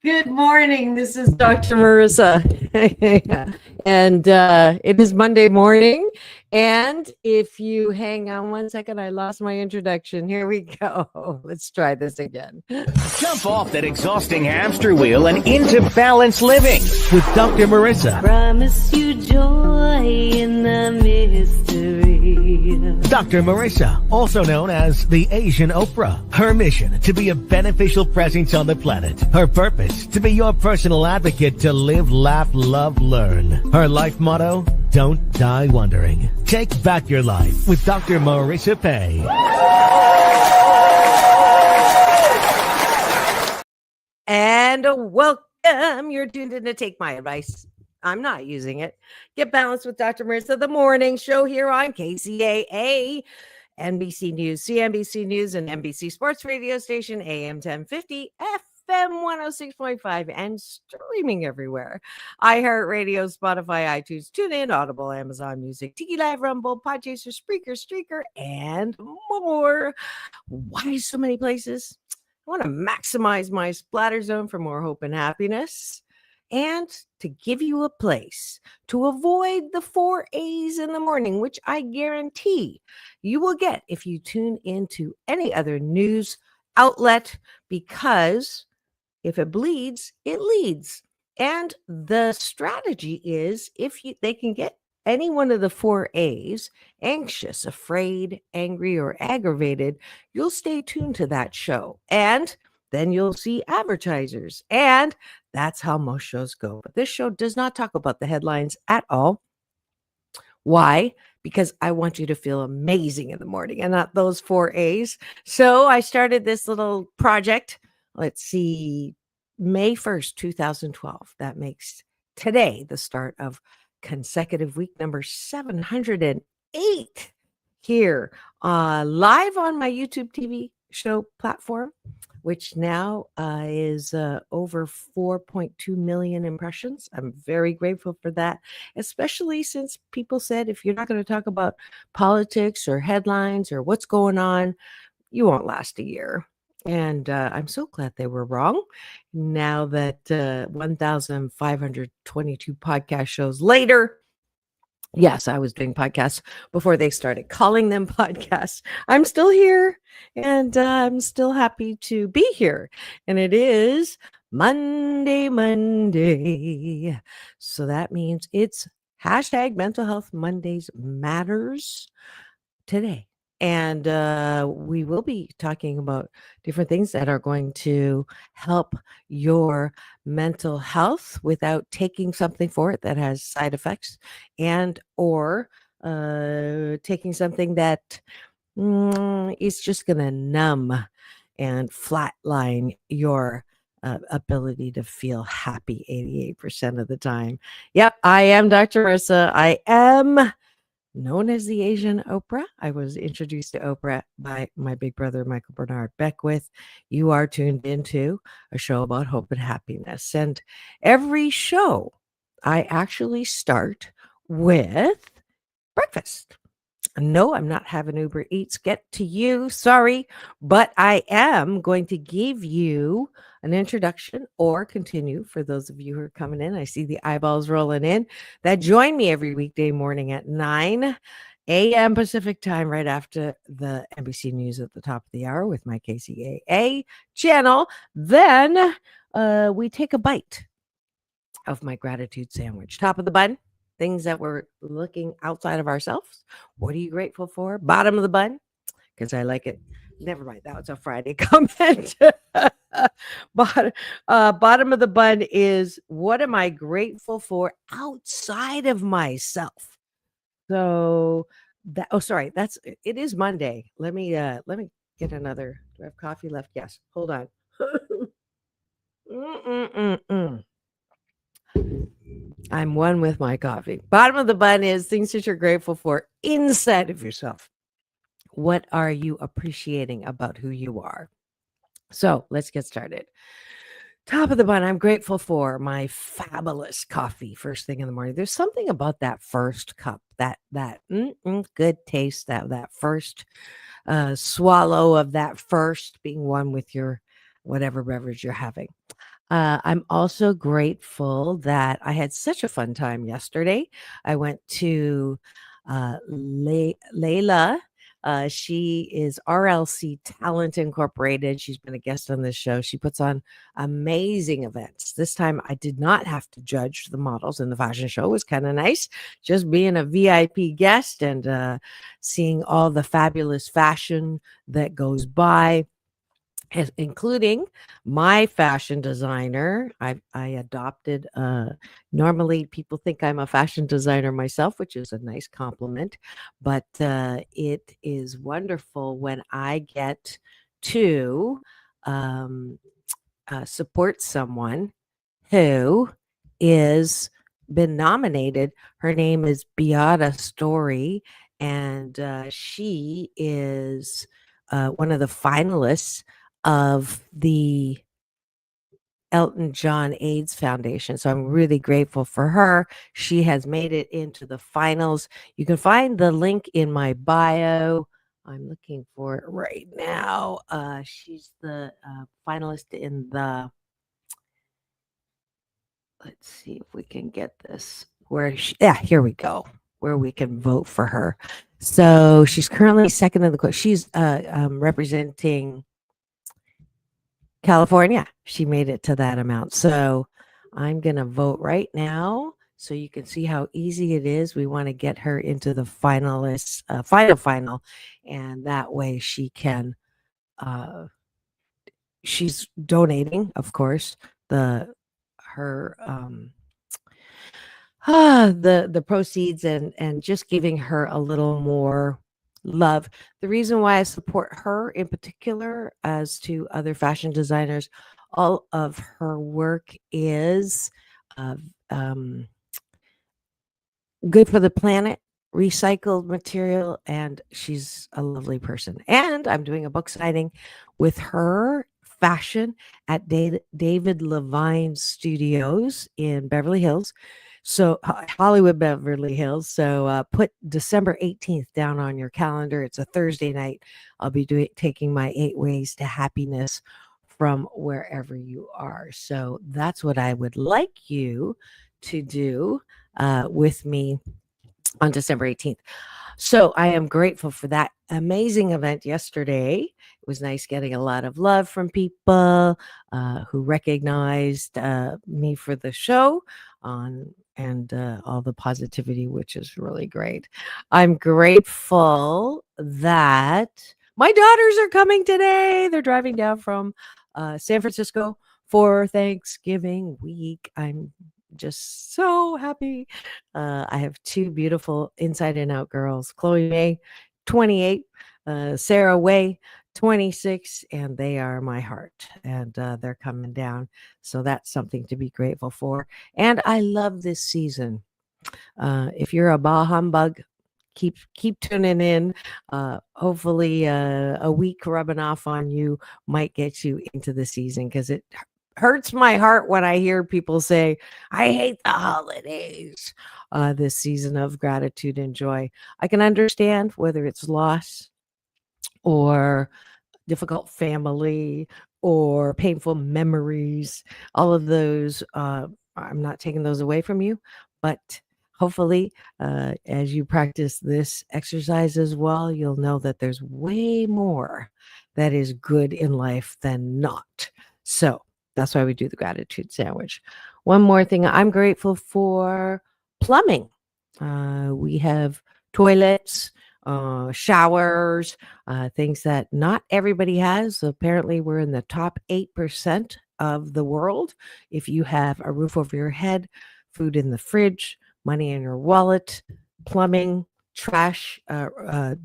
Good morning. This is Dr. Marissa. And it is Monday morning. And if you hang on one second, I lost my introduction. Here we go. Let's try this again. Jump off that exhausting hamster wheel and into balanced living with Dr. Marissa. Promise you joy in the mystery. Dr. Marissa, also known as the Asian Oprah. Her mission, to be a beneficial presence on the planet. Her purpose, to be your personal advocate to live, laugh, love, learn. Her life motto, don't die wondering. Take back your life with Dr. Marissa Pei. And welcome. You're tuned in to Take My Advice. I'm not using it. Get Balanced with Dr. Marissa, the morning show here on KCAA, NBC News, CNBC News, and NBC Sports Radio Station, AM 1050, FM 106.5, and streaming everywhere. iHeartRadio, Spotify, iTunes, TuneIn, Audible, Amazon Music, Tiki Live, Rumble, Podchaser, Spreaker, Streaker, and more. Why so many places? I want to maximize my splatter zone for more hope and happiness, and to give you a place to avoid the 4 A's in the morning, which I guarantee you will get if you tune into any other news outlet, because if it bleeds, it leads. And the strategy is, if they can get any one of the 4 A's, anxious, afraid, angry, or aggravated, you'll stay tuned to that show. And then you'll see advertisers. And that's how most shows go. But this show does not talk about the headlines at all. Why? Because I want you to feel amazing in the morning and not those 4 A's. So I started this little project. Let's see, May 1st, 2012. That makes today the start of consecutive week number 708 here live on my YouTube TV show platform, which now is over 4.2 million impressions. I'm very grateful for that, especially since people said, if you're not going to talk about politics or headlines or what's going on, you won't last a year. And I'm so glad they were wrong. Now that 1,522 podcast shows later, yes, I was doing podcasts before they started calling them podcasts. I'm still here, and I'm still happy to be here. And it is Monday. So that means it's hashtag Mental Health Mondays Matters today. And we will be talking about different things that are going to help your mental health without taking something for it that has side effects, and or taking something that is just going to numb and flatline your ability to feel happy 88% of the time. Yep, I am Dr. Marissa. I am known as the Asian Oprah. I was introduced to Oprah by my big brother, Michael Bernard Beckwith. You are tuned into a show about hope and happiness. And every show, I actually start with breakfast. No, I'm not having Uber Eats get to you. Sorry. But I am going to give you an introduction, or continue for those of you who are coming in. I see the eyeballs rolling in that join me every weekday morning at 9 a.m. Pacific time, right after the NBC News at the top of the hour with my KCAA channel. Then we take a bite of my gratitude sandwich. Top of the bun, things that we're looking outside of ourselves. What are you grateful for? Bottom of the bun, because I like it. Never mind, that was a Friday comment. Bottom of the bun is, what am I grateful for outside of myself? So that, it is Monday. Let me get another. Do I have coffee left? Yes. Hold on. I'm one with my coffee. Bottom of the bun is things that you're grateful for inside of yourself. What are you appreciating about who you are? So let's get started. Top of the bun, I'm grateful for my fabulous coffee first thing in the morning. There's something about that first cup, that good taste, that first swallow of that first being one with your whatever beverage you're having. I'm also grateful that I had such a fun time yesterday. I went to Layla. She is RLC Talent Incorporated. She's been a guest on this show. She puts on amazing events. This time I did not have to judge the models in the fashion show. It was kind of nice just being a VIP guest and seeing all the fabulous fashion that goes by, including my fashion designer. I adopted. Normally, people think I'm a fashion designer myself, which is a nice compliment. But it is wonderful when I get to um, support someone who is been nominated. Her name is Beata Story, and she is one of the finalists of the Elton John AIDS Foundation. So I'm really grateful for her. She has made it into the finals. You can find the link in my bio. I'm looking for it right now. She's the finalist in the, let's see if we can get this where yeah, here we go, where we can vote for her. So she's currently second in the she's representing California. She made it to that amount. So I'm going to vote right now so you can see how easy it is. We want to get her into the finalists, final. And that way she can, she's donating, of course, her, the proceeds and just giving her a little more love. The reason why I support her in particular as to other fashion designers, all of her work is uh, um, good for the planet, recycled material, and she's a lovely person. And I'm doing a book signing with her fashion at David Levine Studios in Beverly Hills. So Hollywood, Beverly Hills. So put December 18th down on your calendar. It's a Thursday night. I'll be taking my 8 ways to happiness from wherever you are. So that's what I would like you to do with me on December 18th. So I am grateful for that amazing event yesterday. It was nice getting a lot of love from people who recognized me for the show and all the positivity, which is really great. I'm grateful that my daughters are coming today. They're driving down from San Francisco for Thanksgiving week. I'm just so happy. I have 2 beautiful inside and out girls, Chloe May, 28, Sarah Way, 26, and they are my heart. And they're coming down. So that's something to be grateful for. And I love this season. If you're a bah humbug, keep tuning in. Hopefully, a week rubbing off on you might get you into the season because it hurts my heart when I hear people say, I hate the holidays, this season of gratitude and joy. I can understand whether it's loss or difficult family or painful memories, all of those. I'm not taking those away from you, but hopefully, as you practice this exercise as well, you'll know that there's way more that is good in life than not. So that's why we do the gratitude sandwich. One more thing, I'm grateful for plumbing. We have toilets, showers, things that not everybody has. Apparently, we're in the top 8% of the world. If you have a roof over your head, food in the fridge, money in your wallet, plumbing, trash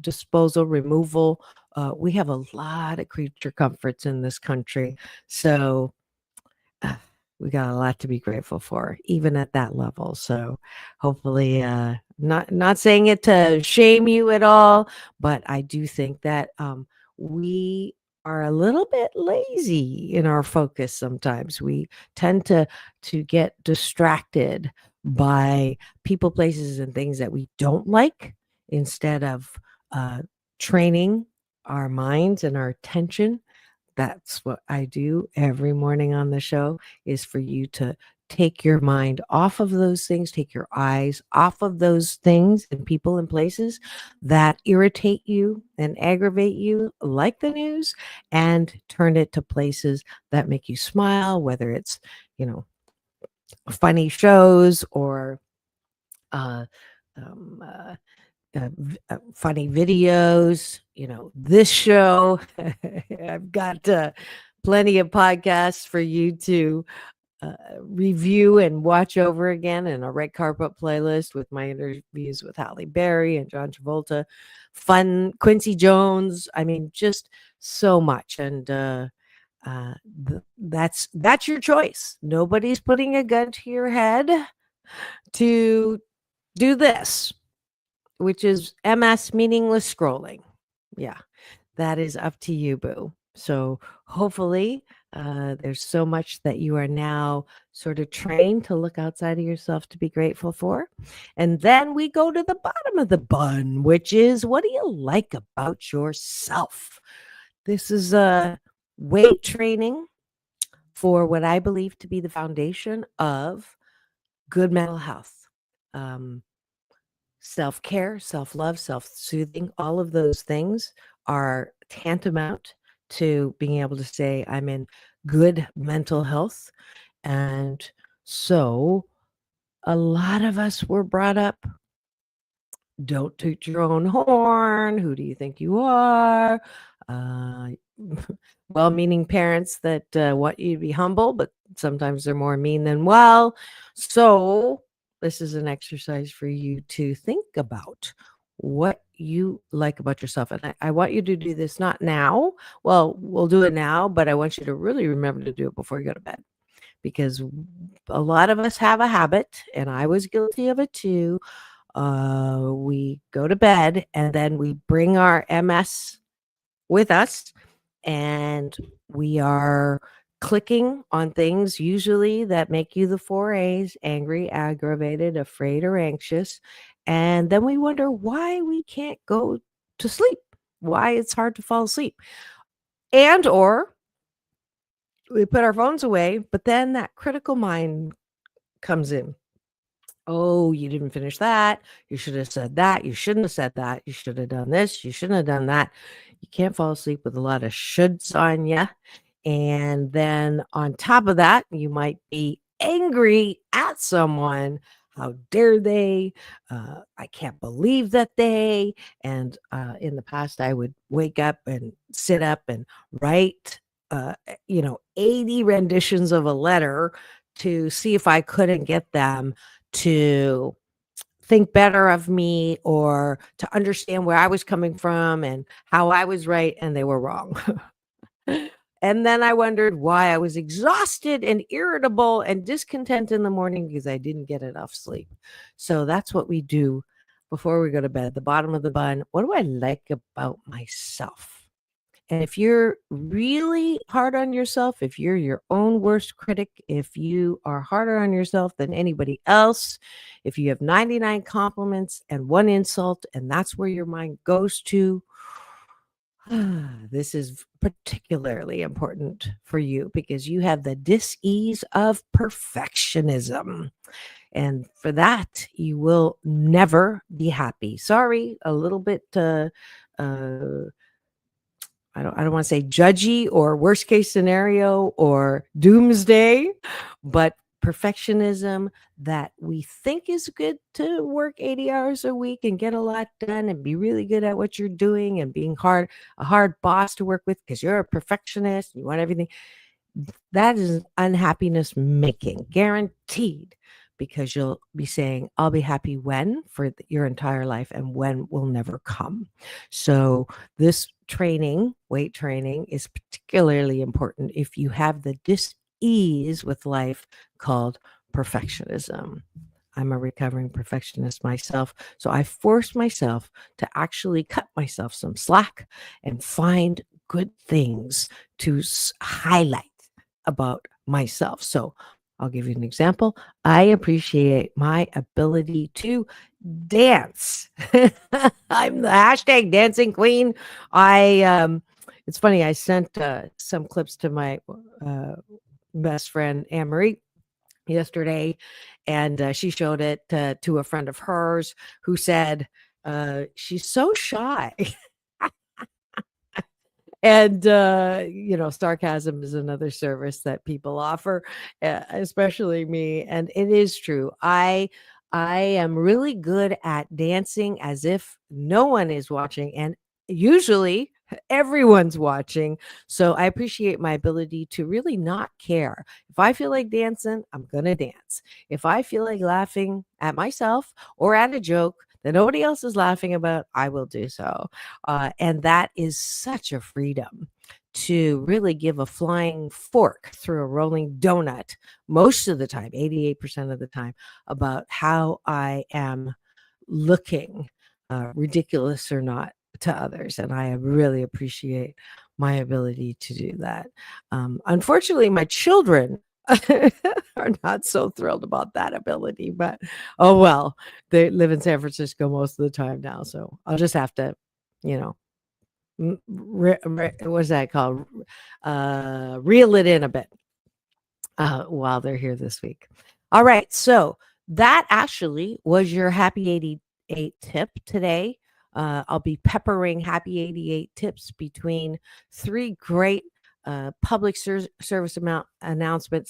disposal, removal. We have a lot of creature comforts in this country. So we got a lot to be grateful for, even at that level. So hopefully, not saying it to shame you at all, but I do think that we are a little bit lazy in our focus sometimes. We tend to get distracted by people, places, and things that we don't like instead of training our minds and our attention that's what I do every morning on the show, is for you to take your mind off of those things, take your eyes off of those things and people and places that irritate you and aggravate you, like the news, and turn it to places that make you smile, whether it's, you know, funny shows or uh, um, funny videos, this show. I've got plenty of podcasts for you to review and watch over again, and a red carpet playlist with my interviews with Halle Berry and John Travolta, fun Quincy Jones. I mean, just so much. And that's your choice. Nobody's putting a gun to your head to do this, which is MS, meaningless scrolling. Yeah, that is up to you, boo. So hopefully, there's so much that you are now sort of trained to look outside of yourself to be grateful for. And then we go to the bottom of the bun, which is, what do you like about yourself? This is a weight training for what I believe to be the foundation of good mental health. Self-care, self-love, self-soothing, all of those things are tantamount to being able to say, I'm in good mental health. And so a lot of us were brought up, don't toot your own horn. Who do you think you are? Uh, well-meaning parents that want you to be humble, but sometimes they're more mean than well. So this is an exercise for you to think about what you like about yourself. And I want you to do this not now. Well, we'll do it now, but I want you to really remember to do it before you go to bed, because a lot of us have a habit, and I was guilty of it too. We go to bed and then we bring our MS with us, and we are clicking on things usually that make you the 4 A's: angry, aggravated, afraid, or anxious. And then we wonder why we can't go to sleep, why it's hard to fall asleep. And or we put our phones away, but then that critical mind comes in. Oh, you didn't finish that. You should have said that. You shouldn't have said that. You should have done this. You shouldn't have done that. You can't fall asleep with a lot of shoulds on you. And then on top of that, you might be angry at someone. How dare they? I can't believe that they. And in the past, I would wake up and sit up and write, 80 renditions of a letter to see if I couldn't get them to think better of me, or to understand where I was coming from and how I was right and they were wrong. And then I wondered why I was exhausted and irritable and discontent in the morning because I didn't get enough sleep. So that's what we do before we go to bed. The bottom of the bun. What do I like about myself? And if you're really hard on yourself, if you're your own worst critic, if you are harder on yourself than anybody else, if you have 99 compliments and 1 insult, and that's where your mind goes to, this is particularly important for you because you have the dis-ease of perfectionism. And for that, you will never be happy. Sorry, a little bit I don't want to say judgy or worst case scenario or doomsday, but perfectionism that we think is good to work 80 hours a week and get a lot done and be really good at what you're doing and being a hard boss to work with because you're a perfectionist and you want everything. That is unhappiness making, guaranteed, because you'll be saying, I'll be happy when for your entire life, and when will never come. So this training, weight training, is particularly important if you have the dis-ease with life called perfectionism. I'm a recovering perfectionist myself. So I forced myself to actually cut myself some slack and find good things to highlight about myself. So I'll give you an example. I appreciate my ability to dance. I'm the hashtag dancing queen. I it's funny. I sent some clips to my best friend Anne Marie yesterday, and she showed it to a friend of hers who said she's so shy. And sarcasm is another service that people offer, especially me. And it is true. I am really good at dancing as if no one is watching, and usually everyone's watching. So I appreciate my ability to really not care. If I feel like dancing, I'm gonna dance. If I feel like laughing at myself or at a joke that nobody else is laughing about, I will do so. And that is such a freedom to really give a flying fork through a rolling donut most of the time, 88% of the time, about how I am looking, ridiculous or not, to others. And I really appreciate my ability to do that. Unfortunately, my children are not so thrilled about that ability, but oh well, they live in San Francisco most of the time now. So I'll just have to, you know, what's that called? Reel it in a bit while they're here this week. All right. So that actually was your Happy 88 tip today. I'll be peppering Happy 88 tips between three great public service announcement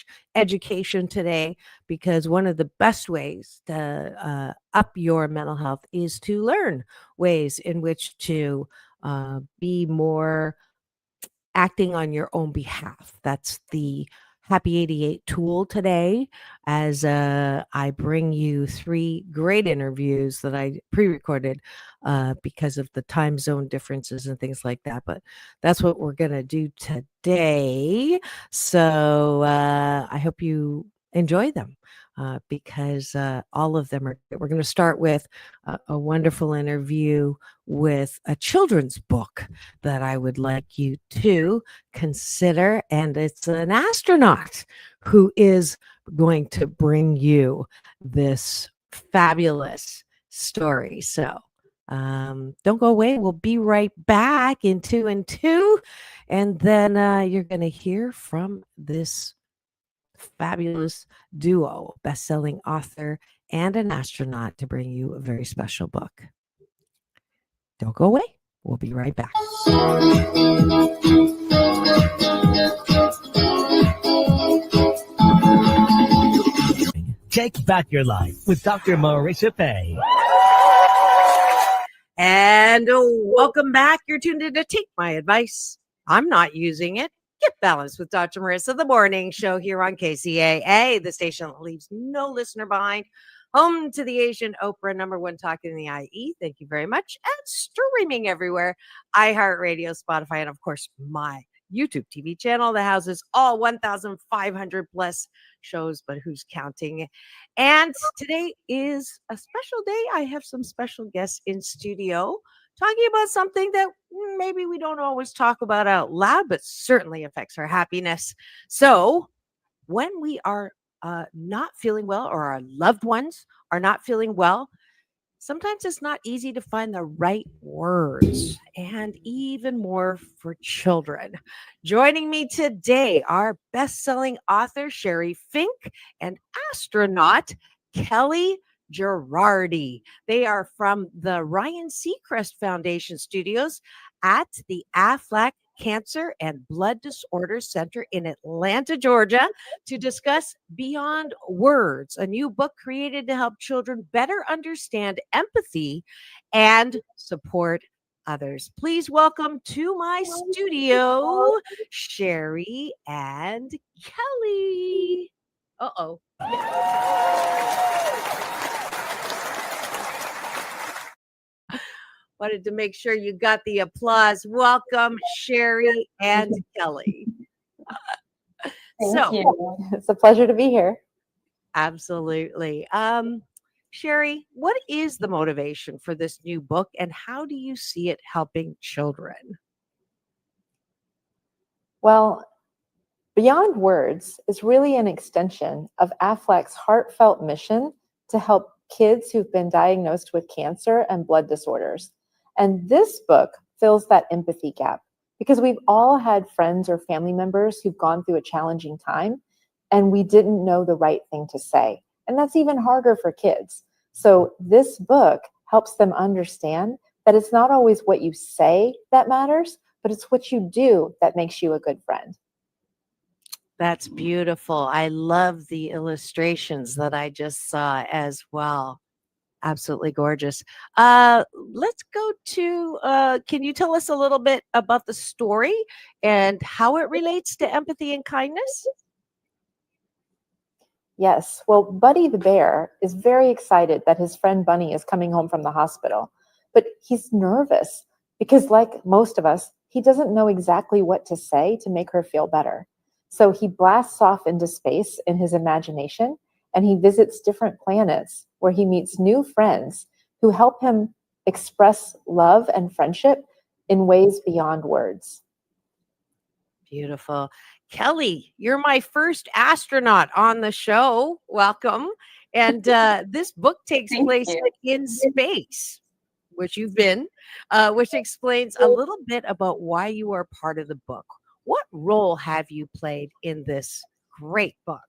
/ education today, because one of the best ways to up your mental health is to learn ways in which to be more acting on your own behalf. That's the Happy 88 tool today, as I bring you three great interviews that I pre-recorded because of the time zone differences and things like that. But that's what we're going to do today. So I hope you enjoy them. Because all of them are. We're going to start with a wonderful interview with a children's book that I would like you to consider, and it's an astronaut who is going to bring you this fabulous story. So don't go away. We'll be right back in 2 and 2, and then you're going to hear from this fabulous duo, best-selling author and an astronaut, to bring you a very special book. Don't go away. We'll be right back. Take back your life with Dr. Marissa Bede. And welcome back. You're tuned in to Take My Advice. I'm not using it. Get Balanced with Dr. Marissa, the morning show here on KCAA, the station that leaves no listener behind. Home to the Asian Oprah, #1 talk in the IE. Thank you very much. And streaming everywhere. iHeartRadio, Spotify, and of course, my YouTube TV channel that houses all 1,500 plus shows, but who's counting? And today is a special day. I have some special guests in studio talking about something that maybe we don't always talk about out loud, but certainly affects our happiness. So when we are not feeling well, or our loved ones are not feeling well, sometimes it's not easy to find the right words, and even more for children. Joining me today are best-selling author Sherry Fink and astronaut Kelly Gerardi. They are from the Ryan Seacrest Foundation Studios at the Aflac Cancer and Blood Disorders Center in Atlanta, Georgia, to discuss Beyond Words, a new book created to help children better understand empathy and support others. Please welcome to my studio, Sherry and Kelly. Uh-oh. Wanted to make sure you got the applause. Welcome, Sherry and Kelly. Thank you. It's a pleasure to be here. Absolutely. Sherry, what is the motivation for this new book, and how do you see it helping children? Well, Beyond Words is really an extension of AFLAC's heartfelt mission to help kids who've been diagnosed with cancer and blood disorders. And this book fills that empathy gap because we've all had friends or family members who've gone through a challenging time and we didn't know the right thing to say. And that's even harder for kids. So this book helps them understand that it's not always what you say that matters, but it's what you do that makes you a good friend. That's beautiful. I love the illustrations that I just saw as well. Absolutely gorgeous. Let's go to, can you tell us a little bit about the story and how it relates to empathy and kindness? Yes. Well, Buddy the bear is very excited that his friend Bunny is coming home from the hospital, but he's nervous because, like most of us, he doesn't know exactly what to say to make her feel better. So he blasts off into space in his imagination, and he visits different planets where he meets new friends who help him express love and friendship in ways beyond words. Beautiful. Kelly, you're my first astronaut on the show. Welcome. And this book takes Thank place you. in space, which you've been, which explains a little bit about why you are part of the book. What role have you played in this great book?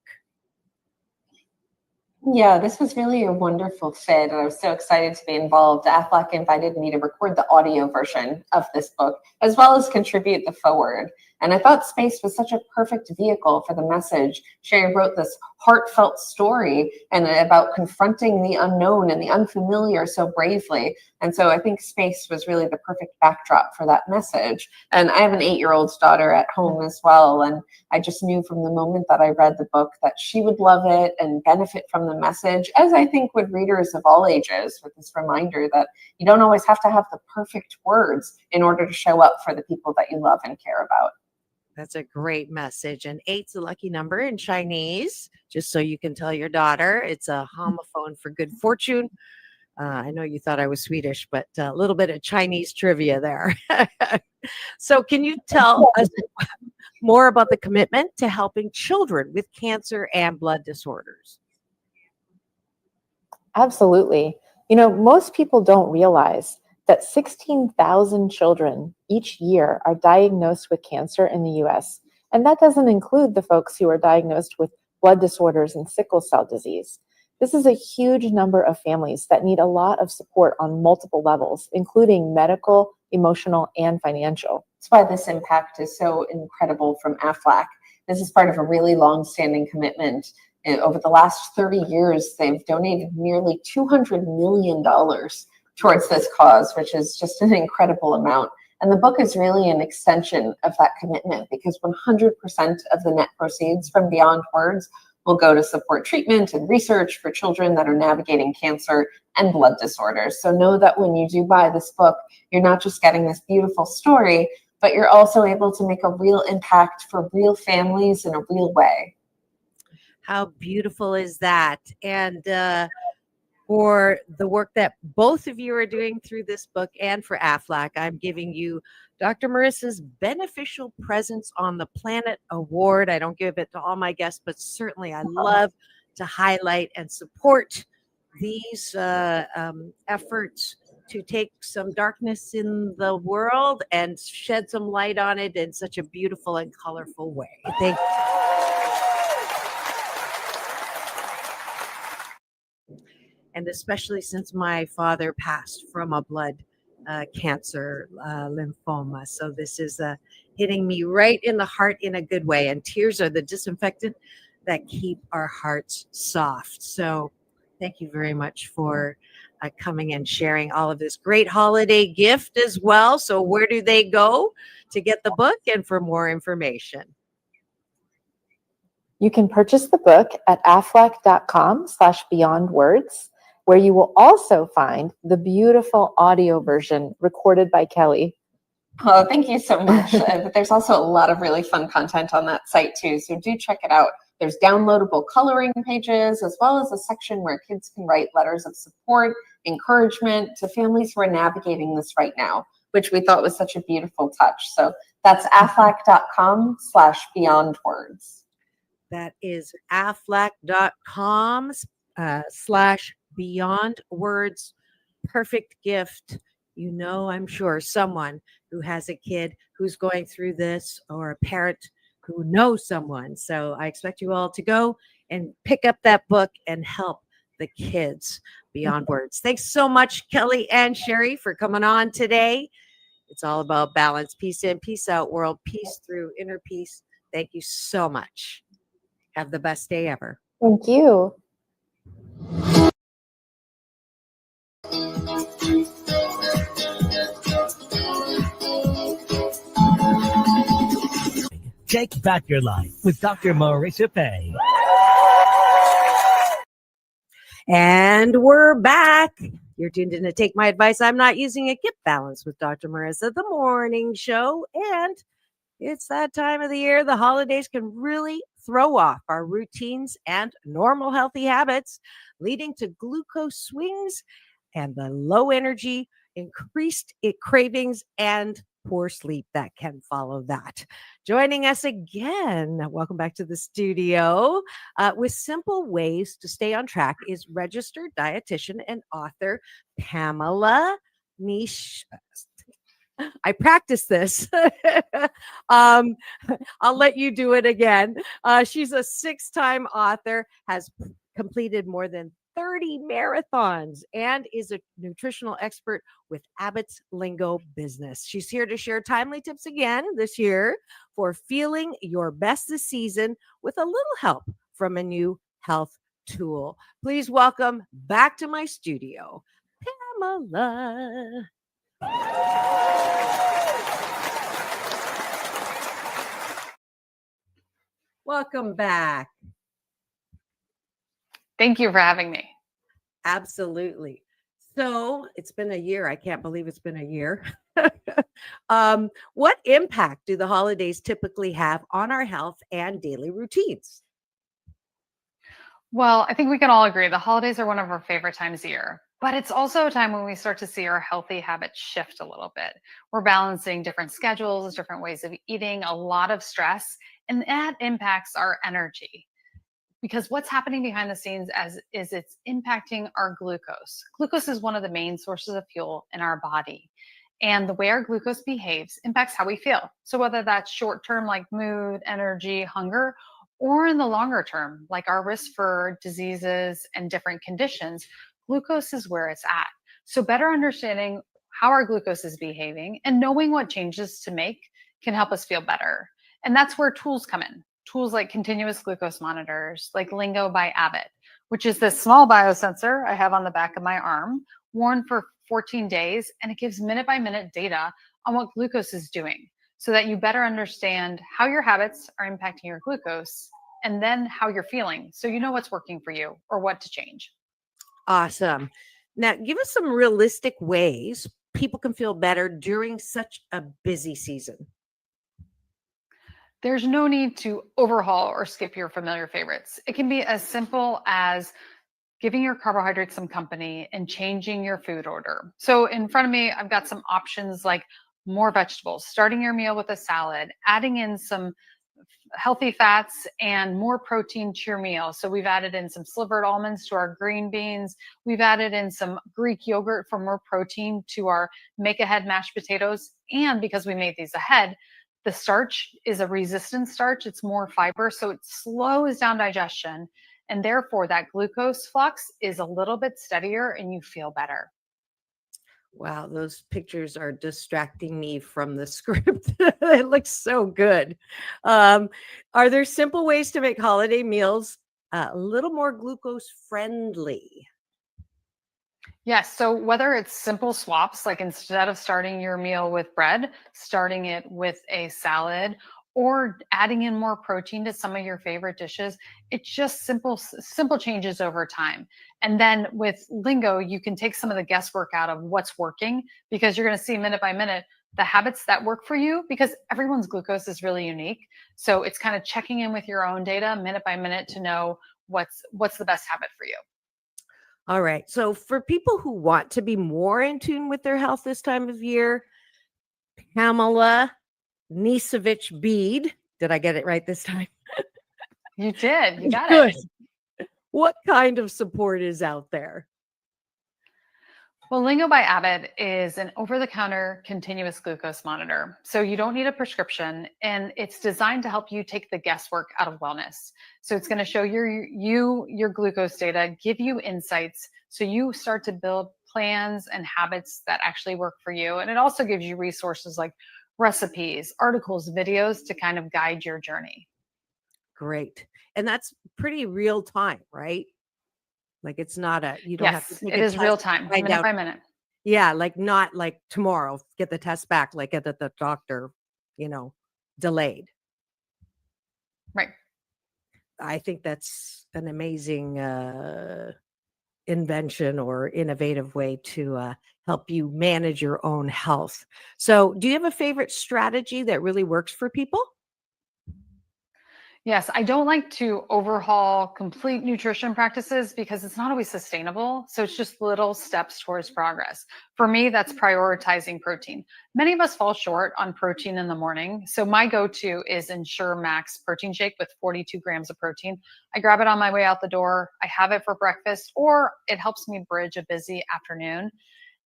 Yeah, this was really a wonderful fit, and I was so excited to be involved. Aflac invited me to record the audio version of this book, as well as contribute the foreword. And I thought space was such a perfect vehicle for the message. Sherry wrote this heartfelt story and about confronting the unknown and the unfamiliar so bravely. And so I think space was really the perfect backdrop for that message. And I have an 8-year-old daughter at home as well, and I just knew from the moment that I read the book that she would love it and benefit from the message, as I think would readers of all ages, with this reminder that you don't always have to have the perfect words in order to show up for the people that you love and care about. That's a great message. And 8's a lucky number in Chinese, just so you can tell your daughter. It's a homophone for good fortune. I know you thought I was Swedish, but a little bit of Chinese trivia there. So can you tell us more about the commitment to helping children with cancer and blood disorders? Absolutely. You know, most people don't realize that 16,000 children each year are diagnosed with cancer in the US. And that doesn't include the folks who are diagnosed with blood disorders and sickle cell disease. This is a huge number of families that need a lot of support on multiple levels, including medical, emotional, and financial. That's why this impact is so incredible from Aflac. This is part of a really long-standing commitment. And over the last 30 years, they've donated nearly $200 million towards this cause, which is just an incredible amount. And the book is really an extension of that commitment, because 100% of the net proceeds from Beyond Words will go to support treatment and research for children that are navigating cancer and blood disorders. So know that when you do buy this book, you're not just getting this beautiful story, but you're also able to make a real impact for real families in a real way. How beautiful is that? And for the work that both of you are doing through this book and for Aflac, I'm giving you Dr. Marissa's Beneficial Presence on the Planet Award. I don't give it to all my guests, but certainly I love to highlight and support these efforts to take some darkness in the world and shed some light on it in such a beautiful and colorful way. Thank you. And especially since my father passed from a blood cancer, lymphoma. So this is hitting me right in the heart in a good way. And tears are the disinfectant that keep our hearts soft. So thank you very much for coming and sharing all of this great holiday gift as well. So where do they go to get the book and for more information? You can purchase the book at aflac.com/beyondwords, where you will also find the beautiful audio version recorded by Kelly. Oh, thank you so much. But there's also a lot of really fun content on that site too, so do check it out. There's downloadable coloring pages, as well as a section where kids can write letters of support, encouragement to families who are navigating this right now, which we thought was such a beautiful touch. So that's aflac.com/beyondwords. That is aflac.com/beyondwords. Perfect gift. You know, I'm sure someone who has a kid who's going through this or a parent who knows someone. So I expect you all to go and pick up that book and help the kids beyond words. Thanks so much, Kelly and Sherry, for coming on today. It's all about balance, peace in, peace out, world peace through inner peace. Thank you so much. Have the best day ever. Thank you. Take back your life with Dr. Marissa Pei. And we're back. You're tuned in to Take My Advice. I'm Not Using It. Get Balance with Dr. Marissa, the morning show. And it's that time of the year. The holidays can really throw off our routines and normal healthy habits, leading to glucose swings and the low energy, increased cravings, and poor sleep that can follow that. Joining us again, welcome back to the studio, with simple ways to stay on track is registered dietitian and author Pamela Nish. I practiced this. I'll let you do it again. She's a 6-time author, has completed more than 30 marathons, and is a nutritional expert with Abbott's Lingo Business. She's here to share timely tips again this year for feeling your best this season with a little help from a new health tool. Please welcome back to my studio, Pamela. Welcome back. Thank you for having me. Absolutely. So it's been a year. I can't believe it's been a year. What impact do the holidays typically have on our health and daily routines? Well, I think we can all agree the holidays are one of our favorite times of year, but it's also a time when we start to see our healthy habits shift a little bit. We're balancing different schedules, different ways of eating, a lot of stress, and that impacts our energy. Because what's happening behind the scenes is it's impacting our glucose. Glucose is one of the main sources of fuel in our body. And the way our glucose behaves impacts how we feel. So whether that's short term, like mood, energy, hunger, or in the longer term, like our risk for diseases and different conditions, glucose is where it's at. So better understanding how our glucose is behaving and knowing what changes to make can help us feel better. And that's where tools come in. Tools like continuous glucose monitors, like Lingo by Abbott, which is this small biosensor I have on the back of my arm, worn for 14 days, and it gives minute-by-minute data on what glucose is doing so that you better understand how your habits are impacting your glucose and then how you're feeling so you know what's working for you or what to change. Awesome. Now, give us some realistic ways people can feel better during such a busy season. There's no need to overhaul or skip your familiar favorites. It can be as simple as giving your carbohydrates some company and changing your food order. So in front of me, I've got some options like more vegetables, starting your meal with a salad, adding in some healthy fats and more protein to your meal. So we've added in some slivered almonds to our green beans. We've added in some Greek yogurt for more protein to our make ahead mashed potatoes. And because we made these ahead, the starch is a resistant starch. It's more fiber, so it slows down digestion. And therefore, that glucose flux is a little bit steadier and you feel better. Wow, those pictures are distracting me from the script. It looks so good. Are there simple ways to make holiday meals a little more glucose friendly? Yes. So whether it's simple swaps, like instead of starting your meal with bread, starting it with a salad, or adding in more protein to some of your favorite dishes, it's just simple changes over time. And then with Lingo, you can take some of the guesswork out of what's working because you're going to see minute by minute the habits that work for you because everyone's glucose is really unique. So it's kind of checking in with your own data minute by minute to know what's the best habit for you. All right. So for people who want to be more in tune with their health this time of year, Pamela Bede, did I get it right this time? You did. You got Good. it. What kind of support is out there? Well, Lingo by Abbott is an over-the-counter continuous glucose monitor. So you don't need a prescription, and it's designed to help you take the guesswork out of wellness. So it's going to show your glucose data, give you insights, so you start to build plans and habits that actually work for you. And it also gives you resources like recipes, articles, videos to kind of guide your journey. Great. And that's pretty real time, right? Like it's not you don't have to Yes, take it a is test real to time, find minute out. by minute. Yeah, like not like tomorrow, get the test back, like at the doctor, delayed. Right. I think that's an amazing invention or innovative way to help you manage your own health. So, do you have a favorite strategy that really works for people? Yes, I don't like to overhaul complete nutrition practices because it's not always sustainable. So it's just little steps towards progress. For me, that's prioritizing protein. Many of us fall short on protein in the morning. So my go-to is Ensure Max protein shake with 42 grams of protein. I grab it on my way out the door. I have it for breakfast, or it helps me bridge a busy afternoon.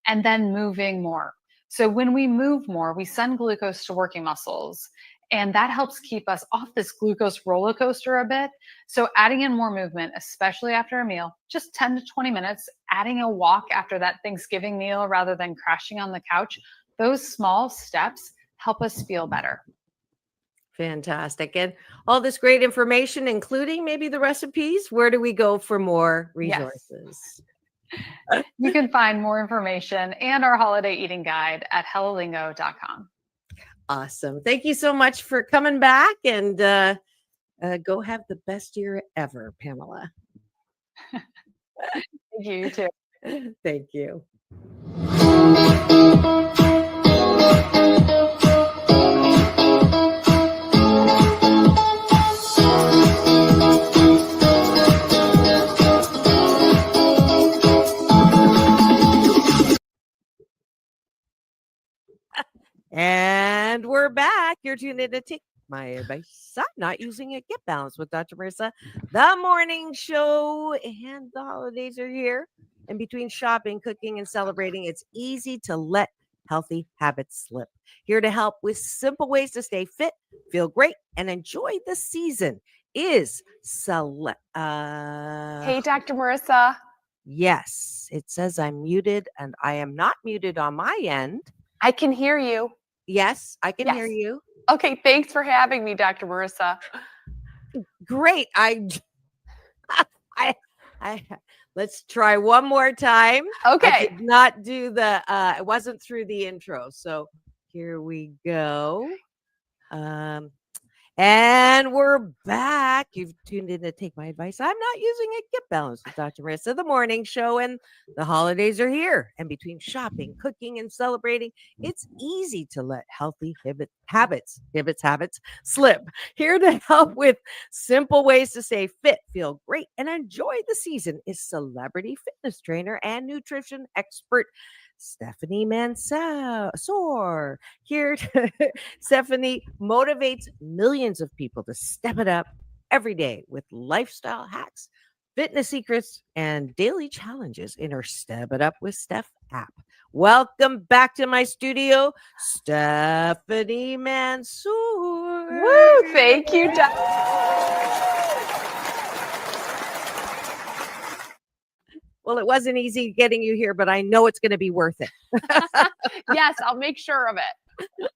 And then moving more. So when we move more, we send glucose to working muscles. And that helps keep us off this glucose roller coaster a bit. So adding in more movement, especially after a meal, just 10 to 20 minutes, adding a walk after that Thanksgiving meal rather than crashing on the couch, those small steps help us feel better. Fantastic. And all this great information, including maybe the recipes, where do we go for more resources? Yes. You can find more information and our holiday eating guide at hellolingo.com. Awesome. Thank you so much for coming back, and go have the best year ever, Pamela. Thank you. You too. Thank you. And we're back. You're tuned in to Take My Advice. I'm not using it. Get balanced with Dr. Marissa, the morning show. And the holidays are here. And between shopping, cooking, and celebrating, it's easy to let healthy habits slip. Here to help with simple ways to stay fit, feel great, and enjoy the season is Hey, Dr. Marissa. Yes, it says I'm muted, and I am not muted on my end. I can hear you. Yes, I can hear Yes. you. Okay, thanks for having me, Dr. Marissa. Great. I let's try one more time. I Okay. did not do the it wasn't through the intro. So here we go. And we're back. You've tuned in to Take My Advice. I'm not using it. Get balanced with Dr. Marissa, the morning show, and the holidays are here. And between shopping, cooking, and celebrating, it's easy to let healthy habits slip. Here to help with simple ways to stay fit, feel great, and enjoy the season is celebrity fitness trainer and nutrition expert Stephanie Mansour. Here, Stephanie motivates millions of people to step it up every day with lifestyle hacks, fitness secrets, and daily challenges in her Step It Up with Steph app. Welcome back to my studio, Stephanie Mansour. Woo! Thank you, Well, it wasn't easy getting you here, but I know it's going to be worth it. Yes, I'll make sure of it.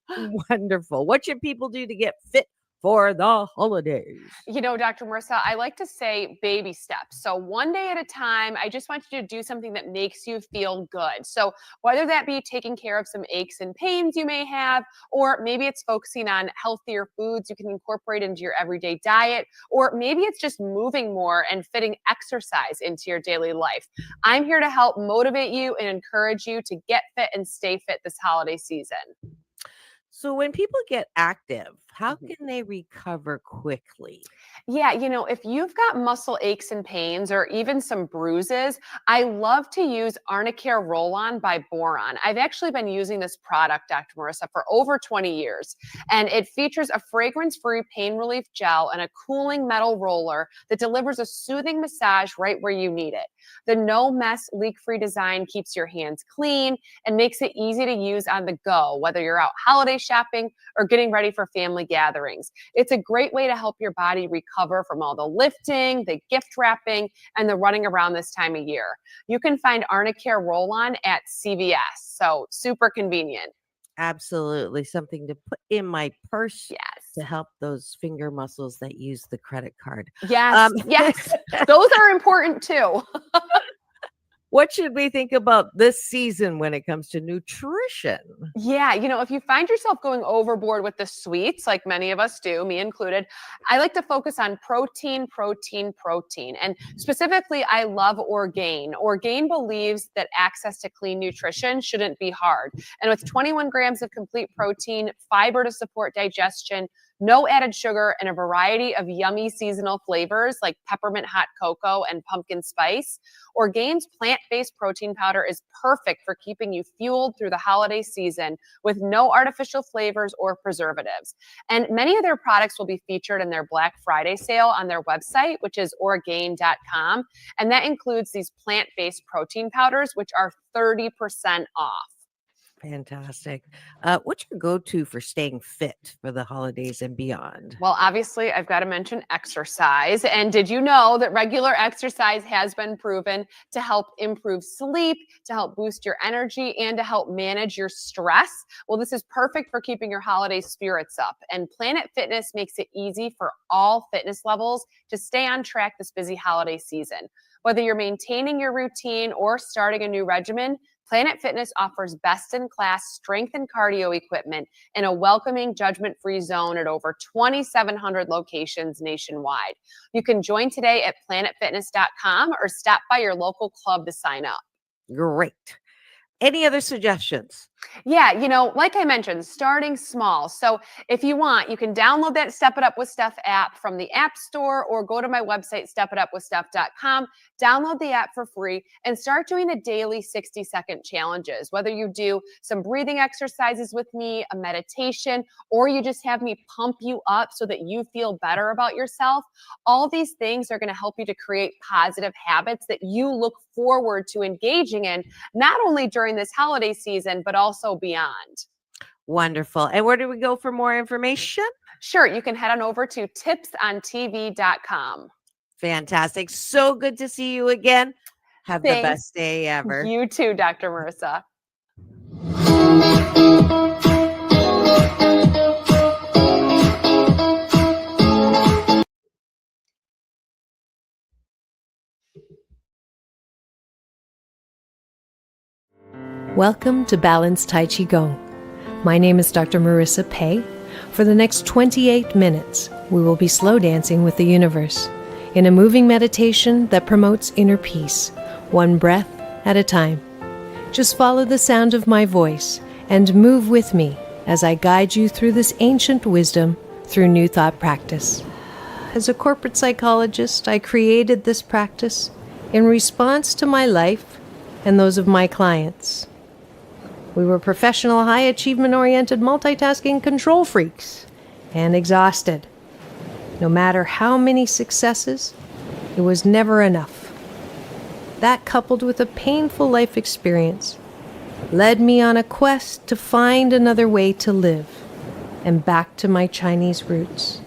Wonderful. What should people do to get fit for the holidays? You know, Dr. Marissa, I like to say baby steps. So one day at a time, I just want you to do something that makes you feel good. So whether that be taking care of some aches and pains you may have, or maybe it's focusing on healthier foods you can incorporate into your everyday diet, or maybe it's just moving more and fitting exercise into your daily life. I'm here to help motivate you and encourage you to get fit and stay fit this holiday season. So when people get active, how Mhm. can they recover quickly? Yeah, if you've got muscle aches and pains or even some bruises, I love to use Arnicare Roll-On by Boron. I've actually been using this product, Dr. Marissa, for over 20 years, and it features a fragrance-free pain relief gel and a cooling metal roller that delivers a soothing massage right where you need it. The no-mess, leak-free design keeps your hands clean and makes it easy to use on the go, whether you're out holiday shopping or getting ready for family gatherings. It's a great way to help your body recover from all the lifting, the gift wrapping, and the running around this time of year. You can find Arnicare Roll-On at CVS, so super convenient. Absolutely. Something to put in my purse to Yes. help those finger muscles that use the credit card. Yes, yes. Those are important too. What should we think about this season when it comes to nutrition? Yeah, if you find yourself going overboard with the sweets, like many of us do, me included, I like to focus on protein, protein, protein. And specifically, I love Orgain. Orgain believes that access to clean nutrition shouldn't be hard. And with 21 grams of complete protein, fiber to support digestion, no added sugar, and a variety of yummy seasonal flavors like peppermint hot cocoa and pumpkin spice, Orgain's plant-based protein powder is perfect for keeping you fueled through the holiday season with no artificial flavors or preservatives. And many of their products will be featured in their Black Friday sale on their website, which is Orgain.com. And that includes these plant-based protein powders, which are 30% off. Fantastic. What's your go-to for staying fit for the holidays and beyond? Well, obviously, I've got to mention exercise. And did you know that regular exercise has been proven to help improve sleep, to help boost your energy, and to help manage your stress? Well, this is perfect for keeping your holiday spirits up. And Planet Fitness makes it easy for all fitness levels to stay on track this busy holiday season. Whether you're maintaining your routine or starting a new regimen, Planet Fitness offers best-in-class strength and cardio equipment in a welcoming, judgment-free zone at over 2,700 locations nationwide. You can join today at planetfitness.com or stop by your local club to sign up. Great. Any other suggestions? Yeah, like I mentioned, starting small. So if you want, you can download that Step It Up with Steph app from the App Store or go to my website, stepitupwithsteph.com, download the app for free and start doing the daily 60-second challenges. Whether you do some breathing exercises with me, a meditation, or you just have me pump you up so that you feel better about yourself, all these things are going to help you to create positive habits that you look forward to engaging in, not only during this holiday season, but also beyond. Wonderful. And where do we go for more information? Sure, you can head on over to tipsontv.com. Fantastic. So good to see you again. Have the Thanks. best day ever. You too, Dr. Marissa. Welcome to Balanced Tai Chi Gong. My name is Dr. Marissa Pei. For the next 28 minutes, we will be slow dancing with the universe in a moving meditation that promotes inner peace, one breath at a time. Just follow the sound of my voice and move with me as I guide you through this ancient wisdom through New Thought practice. As a corporate psychologist, I created this practice in response to my life and those of my clients. We were professional, high achievement-oriented, multitasking control freaks and exhausted. No matter how many successes, it was never enough. That, coupled with a painful life experience, led me on a quest to find another way to live and back to my Chinese roots.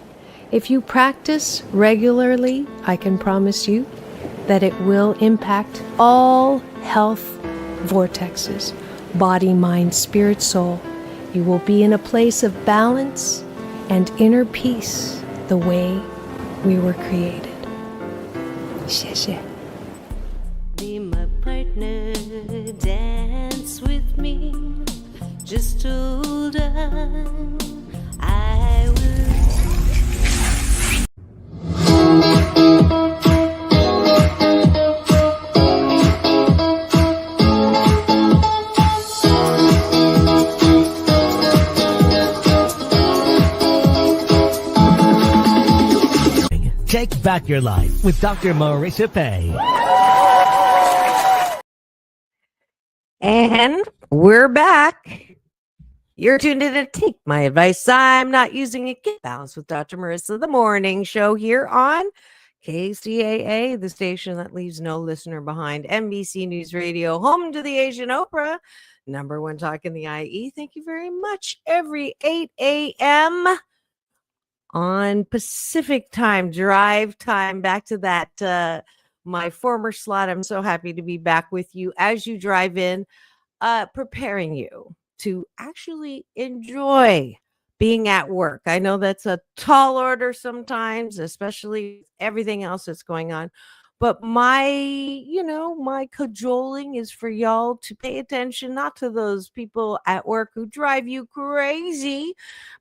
If you practice regularly, I can promise you that it will impact all health vortexes. Body, mind, spirit, soul. You will be in a place of balance and inner peace the way we were created. 谢谢. Be my partner, dance with me, just hold on, I will. back your life with Dr. Marissa Pay. And we're back. You're tuned in to Take My Advice. I'm not using it. Get Balanced with Dr. Marissa, the morning show here on KCAA, the station that leaves no listener behind. NBC News Radio, home to the Asian Oprah, number one talk in the IE. Thank you very much. Every 8 a.m. on Pacific time, drive time, back to that, my former slot. I'm so happy to be back with you as you drive in, preparing you to actually enjoy being at work. I know that's a tall order sometimes, especially everything else that's going on. But my cajoling is for y'all to pay attention, not to those people at work who drive you crazy,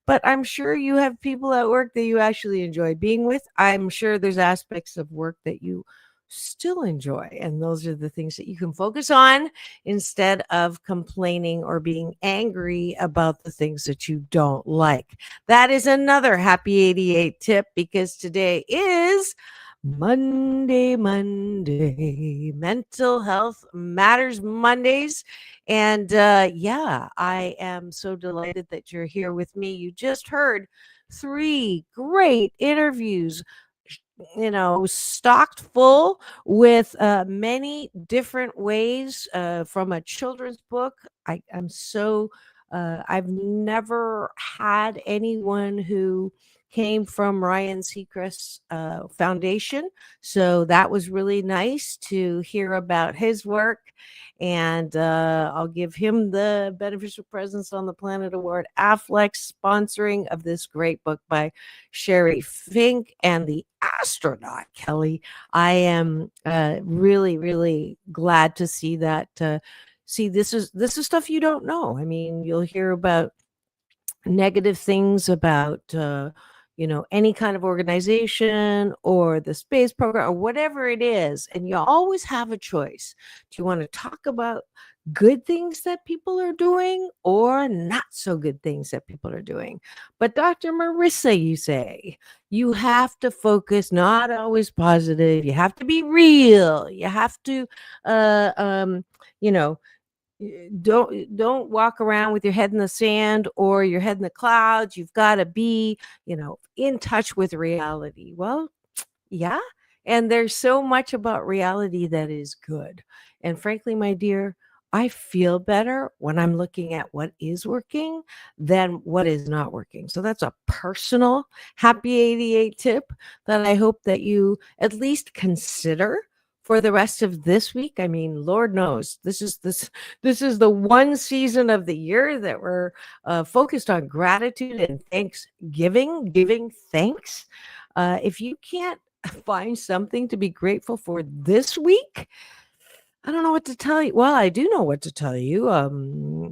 but I'm sure you have people at work that you actually enjoy being with. I'm sure there's aspects of work that you still enjoy, and those are the things that you can focus on instead of complaining or being angry about the things that you don't like. That is another happy 88 tip, because today is Monday, Mental Health Matters Mondays. And I am so delighted that you're here with me. You just heard 3 great interviews, stocked full with many different ways from a children's book. I've never had anyone who came from Ryan Seacrest's foundation. So that was really nice to hear about his work. And I'll give him the Beneficial Presence on the Planet Award. Affleck's sponsoring of this great book by Sherry Fink and the Astronaut, Kelly. I am really, really glad to see that. This is stuff you don't know. I mean, you'll hear about negative things about any kind of organization or the space program or whatever it is, and you always have a choice. Do you want to talk about good things that people are doing or not so good things that people are doing? But Dr. Marissa, you say you have to focus, not always positive. You have to be real. You have to don't walk around with your head in the sand or your head in the clouds. You've got to be, in touch with reality. Well, yeah. And there's so much about reality that is good. And frankly, my dear, I feel better when I'm looking at what is working than what is not working. So that's a personal happy 88 tip that I hope that you at least consider for the rest of this week. I mean, Lord knows this is the one season of the year that we're focused on gratitude and Thanksgiving, giving thanks. If you can't find something to be grateful for this week, I don't know what to tell you. Well, I do know what to tell you.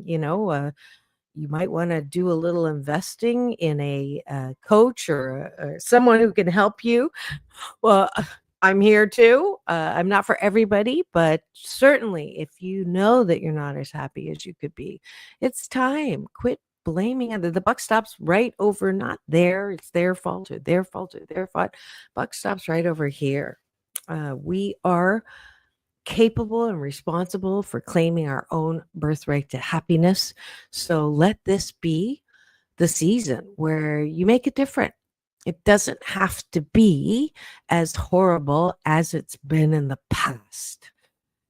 You might want to do a little investing in a coach or someone who can help you. Well, I'm here too. I'm not for everybody, but certainly if you know that you're not as happy as you could be, it's time. Quit blaming other. The buck stops right over, not there. It's their fault or their fault or their fault. Buck stops right over here. We are capable and responsible for claiming our own birthright to happiness. So let this be the season where you make it different. It doesn't have to be as horrible as it's been in the past.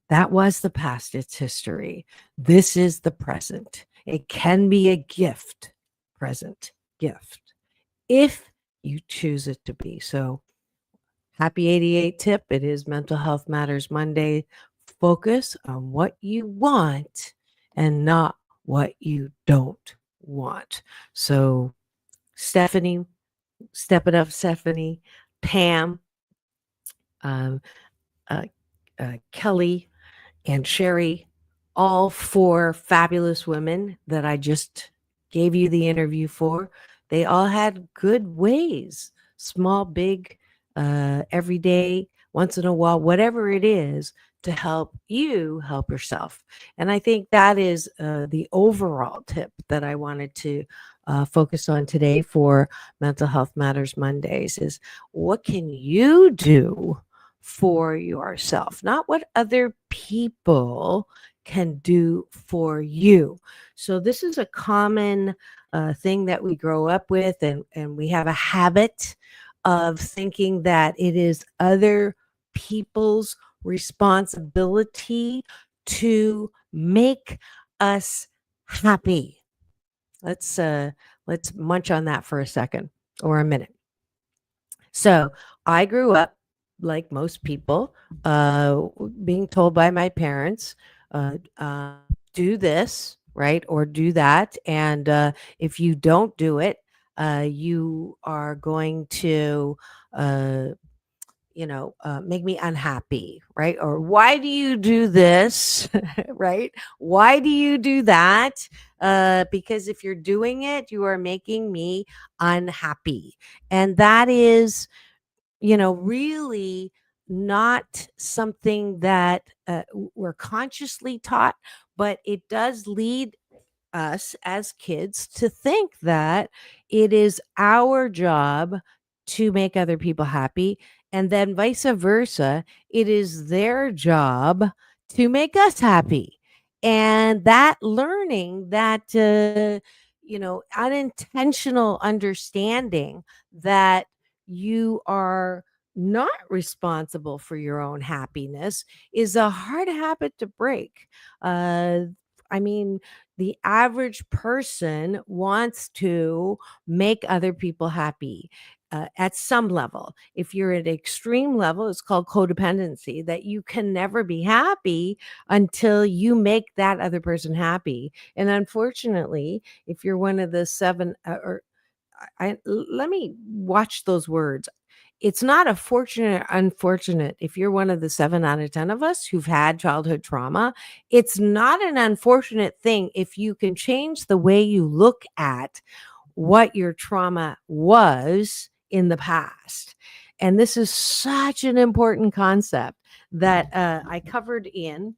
That was the past. It's history. This is the present. It can be a gift, present gift, if you choose it to be. So happy 88 tip. It is Mental Health Matters Monday. Focus on what you want and not what you don't want. So Stephanie, Step It Up, Stephanie, Pam, Kelly, and Sherry, all 4 fabulous women that I just gave you the interview for. They all had good ways, small, big, every day, once in a while, whatever it is, to help you help yourself. And I think that is the overall tip that I wanted to focus on today for Mental Health Matters Mondays is what can you do for yourself, not what other people can do for you. So this is a common thing that we grow up with, and we have a habit of thinking that it is other people's responsibility to make us happy. Let's munch on that for a second or a minute. So I grew up like most people, being told by my parents, do this, right, or do that, and if you don't do it, you are going to make me unhappy, right? Or why do you do this, right? Why do you do that? Because if you're doing it, you are making me unhappy. And that is, really not something that we're consciously taught, but it does lead us as kids to think that it is our job to make other people happy, and then vice versa, it is their job to make us happy. And that learning, that unintentional understanding that you are not responsible for your own happiness is a hard habit to break. I mean, the average person wants to make other people happy at some level. If you're at extreme level, it's called codependency, that you can never be happy until you make that other person happy. And unfortunately, if you're one of the seven, let me watch those words. It's not a fortunate or unfortunate if you're one of the 7 out of 10 of us who've had childhood trauma. It's not an unfortunate thing if you can change the way you look at what your trauma was in the past. And this is such an important concept that I covered in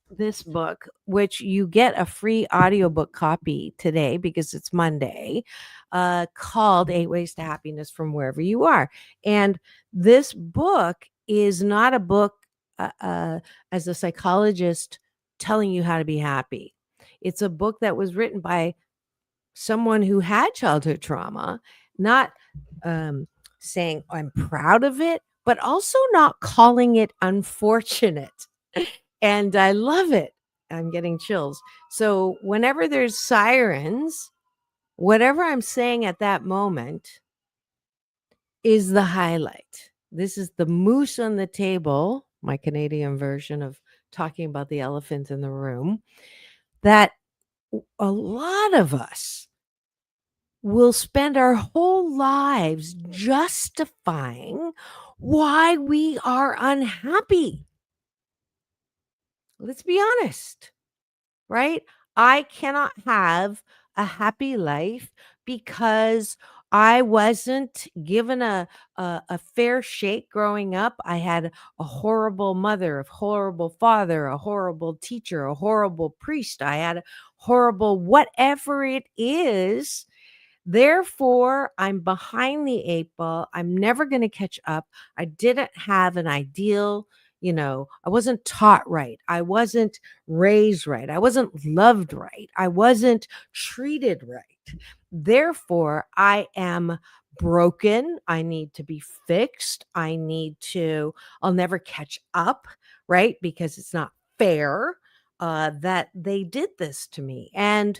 this book, which you get a free audiobook copy today because it's Monday, called 8 Ways to Happiness from Wherever You Are. And this book is not a book as a psychologist telling you how to be happy. It's a book that was written by someone who had childhood trauma, not saying I'm proud of it, but also not calling it unfortunate. And I love it. I'm getting chills. So whenever there's sirens, whatever I'm saying at that moment is the highlight. This is the moose on the table, my Canadian version of talking about the elephant in the room, that a lot of us will spend our whole lives justifying why we are unhappy. Let's be honest, right? I cannot have a happy life because I wasn't given a fair shake growing up. I had a horrible mother, a horrible father, a horrible teacher, a horrible priest. I had a horrible whatever it is. Therefore, I'm behind the 8 ball. I'm never going to catch up. I didn't have an ideal, I wasn't taught right. I wasn't raised right. I wasn't loved right. I wasn't treated right. Therefore, I am broken. I need to be fixed. I'll never catch up, right? Because it's not fair that they did this to me. And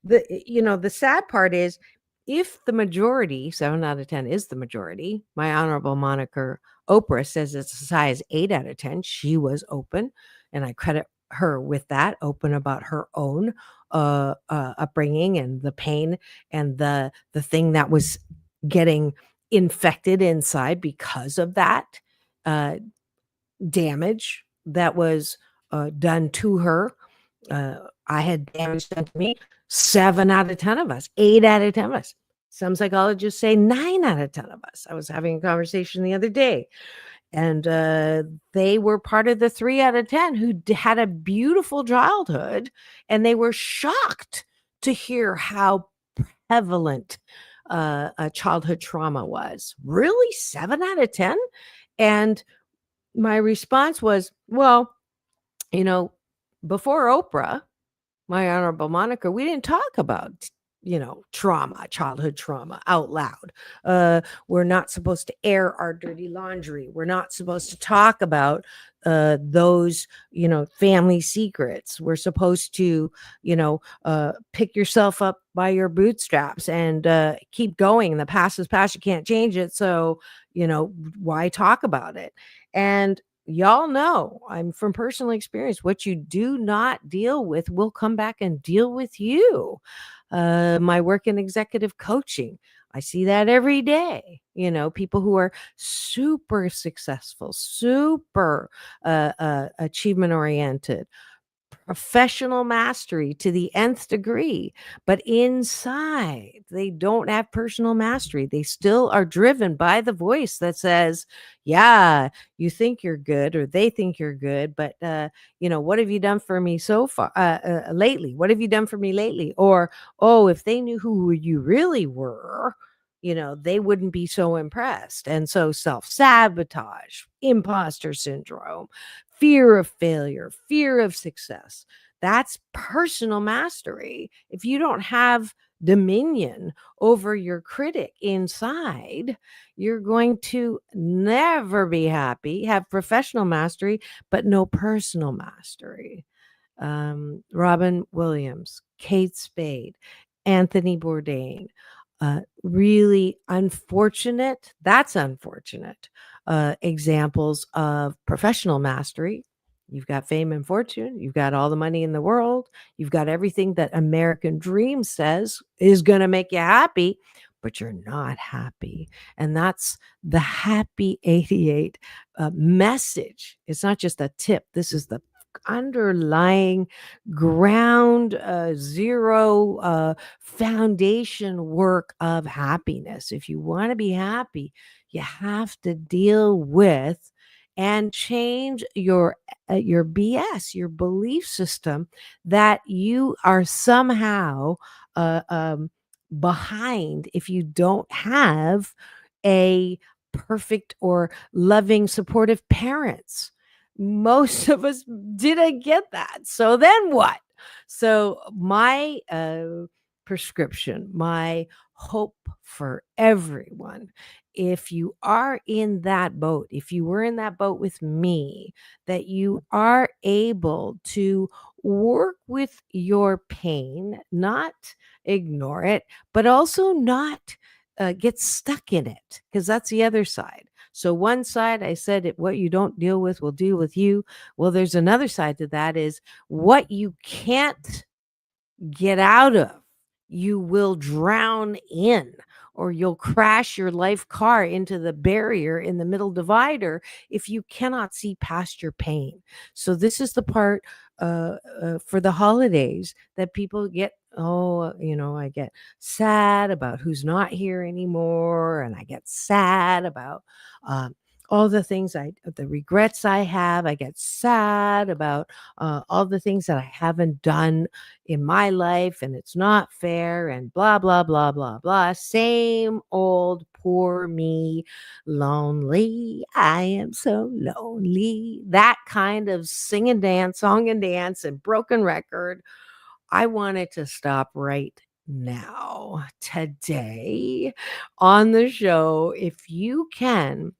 the sad part is, if the majority, 7 out of 10 is the majority, my honorable moniker Oprah says it's a size 8 out of 10. She was open, and I credit her with that, open about her own upbringing and the pain and the thing that was getting infected inside because of that damage that was done to her. I had damage done to me. 7 out of 10 of us, 8 out of 10 of us. Some psychologists say 9 out of 10 of us. I was having a conversation the other day, and they were part of the 3 out of 10 who had a beautiful childhood, and they were shocked to hear how prevalent childhood trauma was. Really, 7 out of 10? And my response was, well, before Oprah, my honorable moniker, we didn't talk about, trauma, childhood trauma out loud. We're not supposed to air our dirty laundry. We're not supposed to talk about those, family secrets. We're supposed to, pick yourself up by your bootstraps and keep going. The past is past. You can't change it. So, why talk about it? And y'all know, I'm from personal experience, what you do not deal with will come back and deal with you. My work in executive coaching, I see that every day. People who are super successful, super achievement oriented, professional mastery to the nth degree, but inside they don't have personal mastery. They still are driven by the voice that says, yeah, you think you're good, or they think you're good, but what have you done for me so far lately? What have you done for me lately? Or, oh, if they knew who you really were, they wouldn't be so impressed. And so self-sabotage, imposter syndrome, fear of failure, fear of success. That's personal mastery. If you don't have dominion over your critic inside, you're going to never be happy, have professional mastery, but no personal mastery. Robin Williams, Kate Spade, Anthony Bourdain, really unfortunate, that's unfortunate, examples of professional mastery. You've got fame and fortune. You've got all the money in the world. You've got everything that American Dream says is going to make you happy, but you're not happy. And that's the Happy 88 message. It's not just a tip. This is the underlying ground zero foundation work of happiness. If you want to be happy, you have to deal with and change your BS, your belief system, that you are somehow behind if you don't have a perfect or loving, supportive parents. Most of us didn't get that. So then what? So my prescription, my hope for everyone, if you are in that boat, if you were in that boat with me, that you are able to work with your pain, not ignore it, but also not get stuck in it, because that's the other side. So one side, I said, what you don't deal with will deal with you. Well, there's another side to that, is what you can't get out of, you will drown in, or you'll crash your life car into the barrier in the middle divider if you cannot see past your pain. So this is the part for the holidays that people get, I get sad about who's not here anymore, and I get sad about all the things the regrets I have. I get sad about all the things that I haven't done in my life, and it's not fair, and blah, blah, blah, blah, blah. Same old poor me, lonely. I am so lonely. That kind of song and dance and broken record. I wanted to stop right now, today, on the show. If you can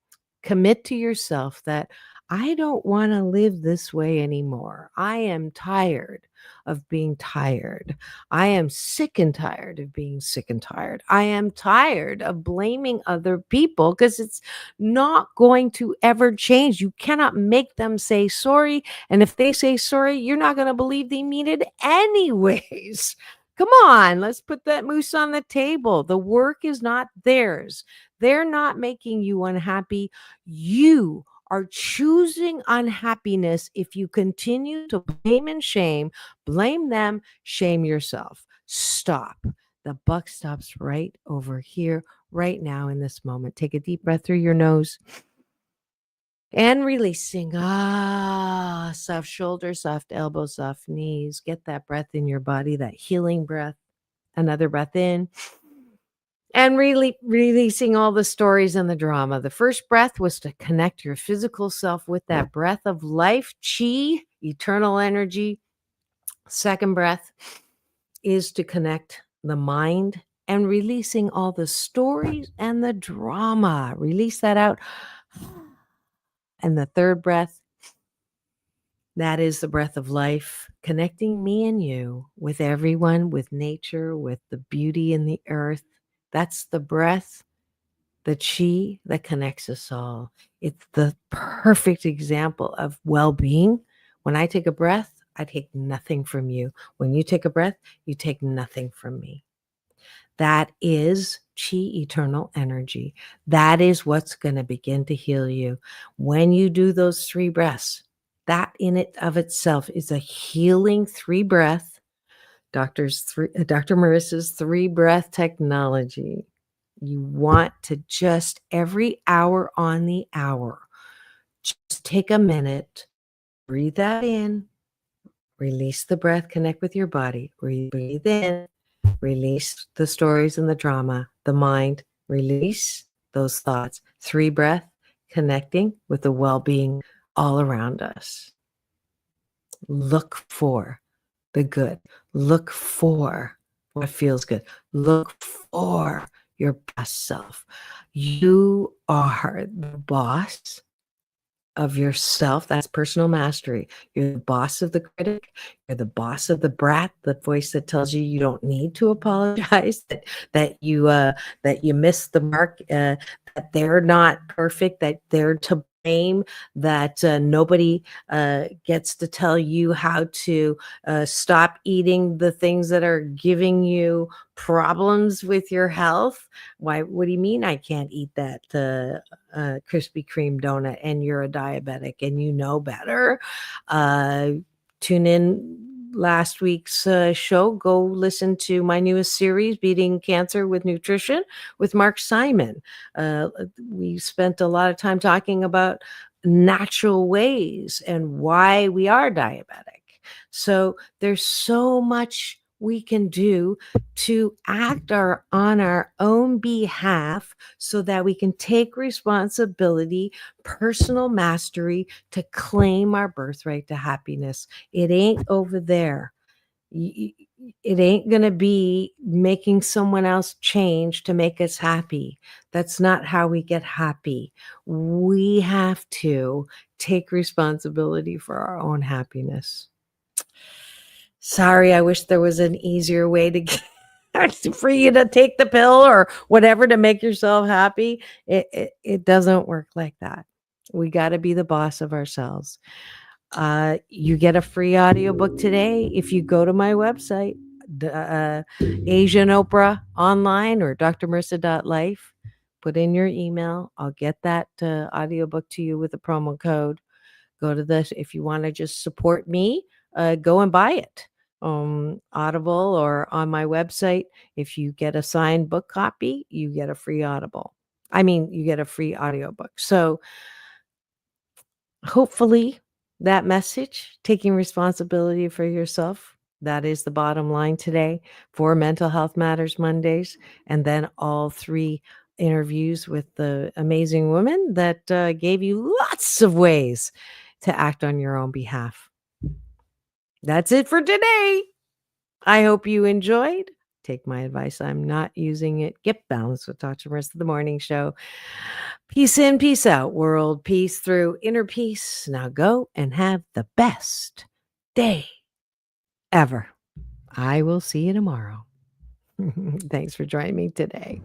commit to yourself that I don't want to live this way anymore. I am tired of being tired. I am sick and tired of being sick and tired. I am tired of blaming other people, because it's not going to ever change. You cannot make them say sorry. And if they say sorry, you're not going to believe they mean it anyways. Come on, let's put that moose on the table. The work is not theirs. They're not making you unhappy. You are choosing unhappiness if you continue to blame and shame. Blame them, shame yourself. Stop. The buck stops right over here, right now, in this moment. Take a deep breath through your nose and releasing. Soft shoulder, soft elbow, soft knees. Get that breath in your body, that healing breath. another breath in, and really releasing all the stories and the drama. The first breath was to connect your physical self with that breath of life, chi, eternal energy. Second breath is to connect the mind and releasing all the stories and the drama. Release that out. And the third breath, that is the breath of life, connecting me and you with everyone, with nature, with the beauty in the earth. That's the breath, the chi that connects us all. It's the perfect example of well-being. When I take a breath, I take nothing from you. When you take a breath, you take nothing from me. That is chi, eternal energy. That is what's going to begin to heal you. When you do those 3 breaths, that in it of itself is a healing 3 breath. Dr. Marissa's 3 breath technology. You want to just every hour on the hour, just take a minute, breathe that in, release the breath, connect with your body, breathe in, release the stories and the drama, the mind, release those thoughts. 3 breath, connecting with the well-being all around us. Look for the good. Look for what feels good. Look for your best self. You are the boss of yourself. That's personal mastery. You're the boss of the critic. You're the boss of the brat, the voice that tells you you don't need to apologize, that you missed the mark, that they're not perfect, that they're to blame, that nobody gets to tell you how to stop eating the things that are giving you problems with your health. Why? What do you mean I can't eat that Krispy Kreme donut and you're a diabetic and you know better? Tune in last week's show. Go listen to my newest series, Beating Cancer with Nutrition, with Mark Simon. We spent a lot of time talking about natural ways and why we are diabetic. So there's so much we can do to act on our own behalf so that we can take responsibility, personal mastery to claim our birthright to happiness. It ain't over there. It ain't going to be making someone else change to make us happy. That's not how we get happy. We have to take responsibility for our own happiness. Sorry, I wish there was an easier way to get for you to take the pill or whatever to make yourself happy. It doesn't work like that. We got to be the boss of ourselves. You get a free audiobook today if you go to my website, Asian Oprah online or drmarissa.life. Put in your email. I'll get that audiobook to you with a promo code. Go to this. If you want to just support me, go and buy it. Audible or on my website. If you get a signed book copy, you get a free you get a free audiobook. So hopefully that message, taking responsibility for yourself, that is the bottom line today for Mental Health Matters Mondays. And then all 3 interviews with the amazing women that gave you lots of ways to act on your own behalf. That's it for today. I hope you enjoyed. Take my advice. I'm not using it. Get balanced with Dr. Marissa, the morning show. Peace in, peace out, world peace through inner peace. Now go and have the best day ever. I will see you tomorrow. Thanks for joining me today.